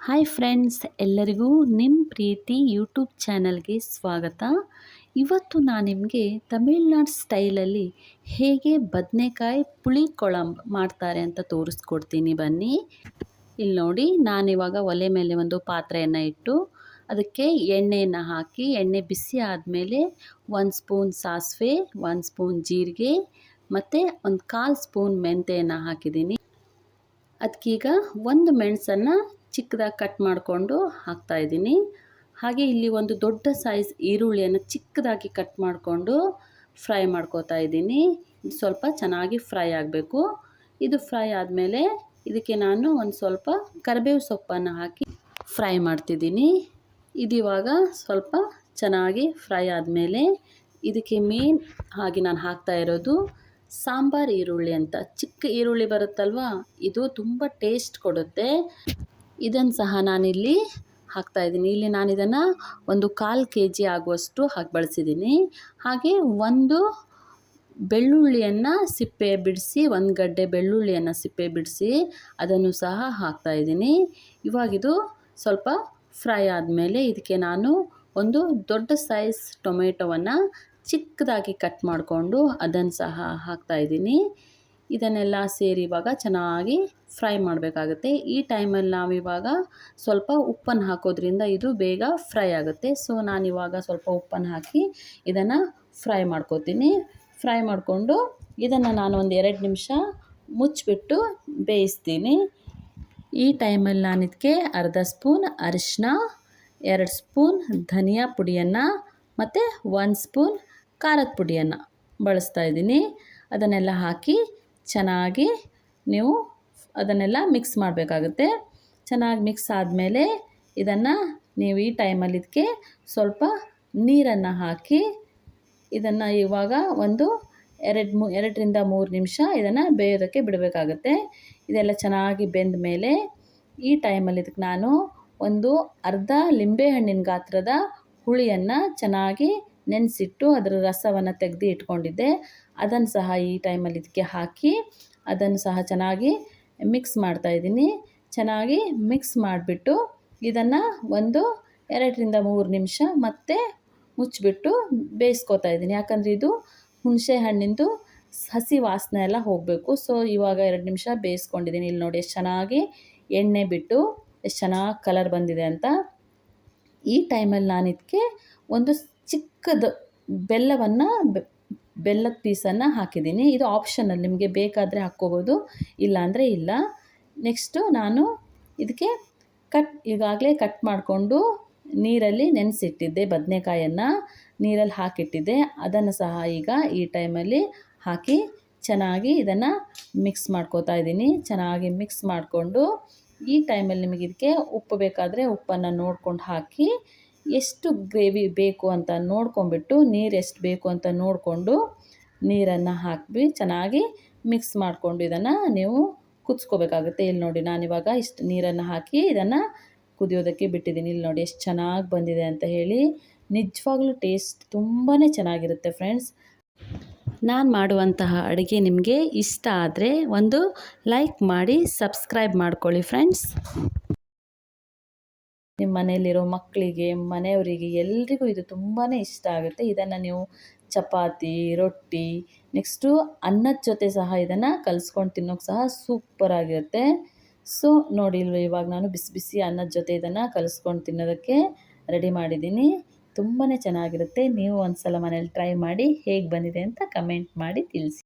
Hi friends, ಎಲ್ಲರಿಗೂ ನಿಮ್ಮ ಪ್ರೀತಿ YouTube ಚಾನಲ್ಗೆ ಸ್ವಾಗತ. ಇವತ್ತು ನಾನು ನಿಮಗೆ ತಮಿಳ್ನಾಡು ಸ್ಟೈಲಲ್ಲಿ ಹೇಗೆ ಬದನೆಕಾಯಿ ಪುಳಿ ಕೊಳಂಬು ಮಾಡ್ತಾರೆ ಅಂತ ತೋರಿಸ್ಕೊಡ್ತೀನಿ ಬನ್ನಿ. ಇಲ್ಲಿ ನೋಡಿ, ನಾನಿವಾಗ ಒಲೆ ಮೇಲೆ ಒಂದು ಪಾತ್ರೆಯನ್ನು ಇಟ್ಟು ಅದಕ್ಕೆ ಎಣ್ಣೆಯನ್ನು ಹಾಕಿ ಎಣ್ಣೆ ಬಿಸಿ ಆದಮೇಲೆ 1 ಸ್ಪೂನ್ ಸಾಸಿವೆ, 1 ಸ್ಪೂನ್ ಜೀರಿಗೆ ಮತ್ತು ಒಂದು 1/4 ಸ್ಪೂನ್ ಮೆಂತ್ಯೆಯನ್ನು ಹಾಕಿದ್ದೀನಿ. ಅದಕ್ಕೀಗ ಒಂದು ಮೆಣಸನ್ನು ಚಿಕ್ಕದಾಗಿ ಕಟ್ ಮಾಡಿಕೊಂಡು ಹಾಕ್ತಾಯಿದ್ದೀನಿ. ಹಾಗೆ ಇಲ್ಲಿ ಒಂದು ದೊಡ್ಡ ಸೈಜ್ ಈರುಳ್ಳಿಯನ್ನು ಚಿಕ್ಕದಾಗಿ ಕಟ್ ಮಾಡಿಕೊಂಡು ಫ್ರೈ ಮಾಡ್ಕೋತಾ ಇದ್ದೀನಿ. ಸ್ವಲ್ಪ ಚೆನ್ನಾಗಿ ಫ್ರೈ ಆಗಬೇಕು. ಇದು ಫ್ರೈ ಆದಮೇಲೆ ಇದಕ್ಕೆ ನಾನು ಒಂದು ಸ್ವಲ್ಪ ಕರಿಬೇವು ಸೊಪ್ಪನ್ನು ಹಾಕಿ ಫ್ರೈ ಮಾಡ್ತಿದ್ದೀನಿ. ಇದಿವಾಗ ಸ್ವಲ್ಪ ಚೆನ್ನಾಗಿ ಫ್ರೈ ಆದಮೇಲೆ ಇದಕ್ಕೆ ಮೇನ್ ಆಗಿ ನಾನು ಹಾಕ್ತಾ ಇರೋದು ಸಾಂಬಾರ್ ಈರುಳ್ಳಿ ಅಂತ. ಚಿಕ್ಕ ಈರುಳ್ಳಿ ಬರುತ್ತಲ್ವಾ, ಇದು ತುಂಬ ಟೇಸ್ಟ್ ಕೊಡುತ್ತೆ. ಇದನ್ನು ಸಹ ನಾನಿಲ್ಲಿ ಹಾಕ್ತಾಯಿದ್ದೀನಿ. ಇಲ್ಲಿ ನಾನು ಇದನ್ನು ಒಂದು 1/4 kg ಆಗುವಷ್ಟು ಹಾಕಿ ಬಳಸಿದ್ದೀನಿ. ಹಾಗೆ ಒಂದು ಬೆಳ್ಳುಳ್ಳಿಯನ್ನು ಸಿಪ್ಪೆ ಬಿಡಿಸಿ, ಒಂದು ಗಡ್ಡೆ ಬೆಳ್ಳುಳ್ಳಿಯನ್ನು ಸಿಪ್ಪೆ ಬಿಡಿಸಿ ಅದನ್ನು ಸಹ ಹಾಕ್ತಾಯಿದ್ದೀನಿ. ಇವಾಗಿದು ಸ್ವಲ್ಪ ಫ್ರೈ ಆದಮೇಲೆ ಇದಕ್ಕೆ ನಾನು ಒಂದು ದೊಡ್ಡ ಸೈಜ್ ಟೊಮೆಟೊವನ್ನು ಚಿಕ್ಕದಾಗಿ ಕಟ್ ಮಾಡಿಕೊಂಡು ಅದನ್ನು ಸಹ ಹಾಕ್ತಾಯಿದ್ದೀನಿ. ಇದನ್ನೆಲ್ಲ ಸೇರಿ ಇವಾಗ ಚೆನ್ನಾಗಿ ಫ್ರೈ ಮಾಡಬೇಕಾಗುತ್ತೆ. ಈ ಟೈಮಲ್ಲಿ ನಾವಿವಾಗ ಸ್ವಲ್ಪ ಉಪ್ಪನ್ನು ಹಾಕೋದ್ರಿಂದ ಇದು ಬೇಗ ಫ್ರೈ ಆಗುತ್ತೆ. ಸೊ ನಾನಿವಾಗ ಸ್ವಲ್ಪ ಉಪ್ಪನ್ನು ಹಾಕಿ ಇದನ್ನು ಫ್ರೈ ಮಾಡ್ಕೋತೀನಿ. ಫ್ರೈ ಮಾಡಿಕೊಂಡು ಇದನ್ನು ನಾನು ಒಂದು 2 ನಿಮಿಷ ಮುಚ್ಚಿಬಿಟ್ಟು ಬೇಯಿಸ್ತೀನಿ. ಈ ಟೈಮಲ್ಲಿ ನಾನು ಇದಕ್ಕೆ ಅರ್ಧ ಸ್ಪೂನ್ ಅರಿಶಿನ, 2 ಸ್ಪೂನ್ ಧನಿಯಾ ಪುಡಿಯನ್ನು ಮತ್ತು 1 ಸ್ಪೂನ್ ಖಾರದ ಪುಡಿಯನ್ನು ಬಳಸ್ತಾಯಿದ್ದೀನಿ. ಅದನ್ನೆಲ್ಲ ಹಾಕಿ ಚೆನ್ನಾಗಿ ನೀವು ಅದನ್ನೆಲ್ಲ ಮಿಕ್ಸ್ ಮಾಡಬೇಕಾಗುತ್ತೆ. ಚೆನ್ನಾಗಿ ಮಿಕ್ಸ್ ಆದಮೇಲೆ ಇದನ್ನು ನೀವು ಈ ಟೈಮಲ್ಲಿ ಇದಕ್ಕೆ ಸ್ವಲ್ಪ ನೀರನ್ನು ಹಾಕಿ ಇದನ್ನು ಇವಾಗ ಒಂದು 2ರಿಂದ 3 ನಿಮಿಷ ಇದನ್ನು ಬೇಯೋದಕ್ಕೆ ಬಿಡಬೇಕಾಗುತ್ತೆ. ಇದೆಲ್ಲ ಚೆನ್ನಾಗಿ ಬೆಂದ ಮೇಲೆ ಈ ಟೈಮಲ್ಲಿ ಇದಕ್ಕೆ ನಾನು ಒಂದು ಅರ್ಧ ಲಿಂಬೆಹಣ್ಣಿನ ಗಾತ್ರದ ಹುಳಿಯನ್ನು ಚೆನ್ನಾಗಿ ನೆನೆಸಿಟ್ಟು ಅದರ ರಸವನ್ನು ತೆಗೆದು ಇಟ್ಕೊಂಡಿದ್ದೆ. ಅದನ್ನು ಸಹ ಈ ಟೈಮಲ್ಲಿ ಇದಕ್ಕೆ ಹಾಕಿ ಅದನ್ನು ಸಹ ಚೆನ್ನಾಗಿ ಮಿಕ್ಸ್ ಮಾಡ್ತಾಯಿದ್ದೀನಿ. ಚೆನ್ನಾಗಿ ಮಿಕ್ಸ್ ಮಾಡಿಬಿಟ್ಟು ಇದನ್ನು ಒಂದು 2ರಿಂದ 3 ನಿಮಿಷ ಮತ್ತೆ ಮುಚ್ಚಿಬಿಟ್ಟು ಬೇಯಿಸ್ಕೊತಾ ಇದ್ದೀನಿ. ಯಾಕಂದರೆ ಇದು ಹುಣಸೆ ಹಣ್ಣಿಂದು ಹಸಿ ವಾಸನೆ ಎಲ್ಲ ಹೋಗಬೇಕು. ಸೊ ಇವಾಗ 2 ನಿಮಿಷ ಬೇಯಿಸ್ಕೊಂಡಿದ್ದೀನಿ. ಇಲ್ಲಿ ನೋಡಿ ಎಷ್ಟು ಚೆನ್ನಾಗಿ ಎಣ್ಣೆ ಬಿಟ್ಟು ಎಷ್ಟು ಚೆನ್ನಾಗಿ ಕಲರ್ ಬಂದಿದೆ ಅಂತ. ಈ ಟೈಮಲ್ಲಿ ನಾನು ಇದಕ್ಕೆ ಒಂದು ಚಿಕ್ಕದು ಬೆಲ್ಲದ ಪೀಸನ್ನು ಹಾಕಿದ್ದೀನಿ. ಇದು ಆಪ್ಷನಲ್, ನಿಮಗೆ ಬೇಕಾದರೆ ಹಾಕ್ಕೋಬೋದು, ಇಲ್ಲಾಂದರೆ ಇಲ್ಲ. ನೆಕ್ಸ್ಟು ನಾನು ಇದಕ್ಕೆ ಈಗಾಗಲೇ ಕಟ್ ಮಾಡಿಕೊಂಡು ನೀರಲ್ಲಿ ನೆನೆಸಿಟ್ಟಿದ್ದೆ ಬದನೆಕಾಯನ್ನು ನೀರಲ್ಲಿ ಹಾಕಿಟ್ಟಿದ್ದೆ. ಅದನ್ನು ಸಹ ಈಗ ಈ ಟೈಮಲ್ಲಿ ಹಾಕಿ ಚೆನ್ನಾಗಿ ಇದನ್ನು ಮಿಕ್ಸ್ ಮಾಡ್ಕೋತಾ ಇದ್ದೀನಿ. ಚೆನ್ನಾಗಿ ಮಿಕ್ಸ್ ಮಾಡಿಕೊಂಡು ಈ ಟೈಮಲ್ಲಿ ನಿಮಗೆ ಇದಕ್ಕೆ ಉಪ್ಪು ಬೇಕಾದರೆ ಉಪ್ಪನ್ನು ನೋಡ್ಕೊಂಡು ಹಾಕಿ, ಎಷ್ಟು ಗ್ರೇವಿ ಬೇಕು ಅಂತ ನೋಡ್ಕೊಂಬಿಟ್ಟು, ನೀರು ಎಷ್ಟು ಬೇಕು ಅಂತ ನೋಡಿಕೊಂಡು ನೀರನ್ನು ಹಾಕಿ ಚೆನ್ನಾಗಿ ಮಿಕ್ಸ್ ಮಾಡಿಕೊಂಡು ಇದನ್ನು ನೀವು ಕುದಿಸ್ಕೋಬೇಕಾಗುತ್ತೆ. ಇಲ್ಲಿ ನೋಡಿ, ನಾನಿವಾಗ ಇಷ್ಟು ನೀರನ್ನು ಹಾಕಿ ಇದನ್ನು ಕುದಿಯೋದಕ್ಕೆ ಬಿಟ್ಟಿದ್ದೀನಿ. ಇಲ್ಲಿ ನೋಡಿ ಎಷ್ಟು ಚೆನ್ನಾಗಿ ಬಂದಿದೆ ಅಂತ ಹೇಳಿ. ನಿಜವಾಗ್ಲೂ ಟೇಸ್ಟ್ ತುಂಬಾ ಚೆನ್ನಾಗಿರುತ್ತೆ ಫ್ರೆಂಡ್ಸ್. ನಾನು ಮಾಡುವಂತಹ ಅಡುಗೆ ನಿಮಗೆ ಇಷ್ಟ ಆದರೆ ಒಂದು ಲೈಕ್ ಮಾಡಿ, ಸಬ್ಸ್ಕ್ರೈಬ್ ಮಾಡ್ಕೊಳ್ಳಿ ಫ್ರೆಂಡ್ಸ್. ನಿಮ್ಮ ಮನೆಯಲ್ಲಿರೋ ಮಕ್ಕಳಿಗೆ, ಮನೆಯವರಿಗೆ ಎಲ್ರಿಗೂ ಇದು ತುಂಬಾ ಇಷ್ಟ ಆಗುತ್ತೆ. ಇದನ್ನು ನೀವು ಚಪಾತಿ, ರೊಟ್ಟಿ, ನೆಕ್ಸ್ಟು ಅನ್ನದ ಜೊತೆ ಸಹ ಇದನ್ನು ಕಲಿಸ್ಕೊಂಡು ತಿನ್ನೋಕ್ಕೆ ಸಹ ಸೂಪರಾಗಿರುತ್ತೆ. ಸೊ ನೋಡಿ, ಇವಾಗ ನಾನು ಬಿಸಿ ಬಿಸಿ ಅನ್ನದ ಜೊತೆ ಇದನ್ನು ಕಲಿಸ್ಕೊಂಡು ತಿನ್ನೋದಕ್ಕೆ ರೆಡಿ ಮಾಡಿದ್ದೀನಿ. ತುಂಬಾ ಚೆನ್ನಾಗಿರುತ್ತೆ. ನೀವು ಒಂದು ಸಲ ಮನೇಲಿ ಟ್ರೈ ಮಾಡಿ ಹೇಗೆ ಬಂದಿದೆ ಅಂತ ಕಮೆಂಟ್ ಮಾಡಿ ತಿಳಿಸಿ.